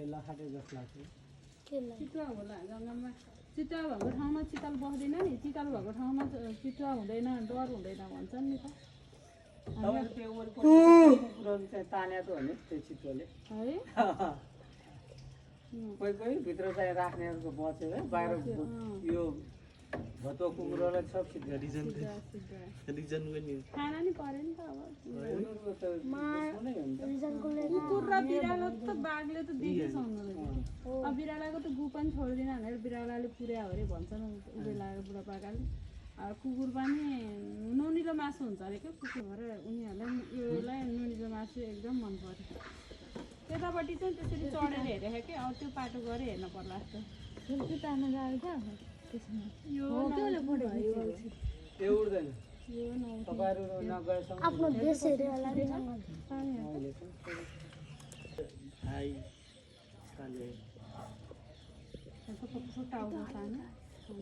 लखाटे जस्तो लाग्छ चितुवा होला जङ्गलमा चितुवा भएको ठाउँमा चितल बस्दैन नि चितल भएको ठाउँमा चितुवा हुँदैन डर हुँदैन भन्छन् नि त त्यो कुकुरहरू चाहिँ तानेको हो नि त्यो चितुवाले है कोही कोही भित्र चाहिँ राख्नेहरूको बचेर बाहिर यो भतुवा कुकुरहरूलाई सब रिजन पनि खाना नि पर्यो नि त अब कुकुर कुकुर र बिरालो त बाघले त देखिसक्नु अब बिरालाको त गु पनि छोड्दिन भनेर बिरालाले पुर्यायो अरे भन्छन् उबेलाएर बुढापाकाले अब कुकुर पनि नुनिलो मासु हुन्छ अरे क्या कुकुर भएर उनीहरूलाई योलाई नुनिलो मासु एकदम मन पर्यो त्यतापट्टि चाहिँ त्यसरी चढेर हेरेको क्या अब त्यो पाटो गएर हेर्न पर्ला जस्तो तान्नु गएको यो त्यो उड्दैन तपाईँहरू नगएसम्म आफ्नो देश हेऱ्यो होला नि हाई काले टाउको सानो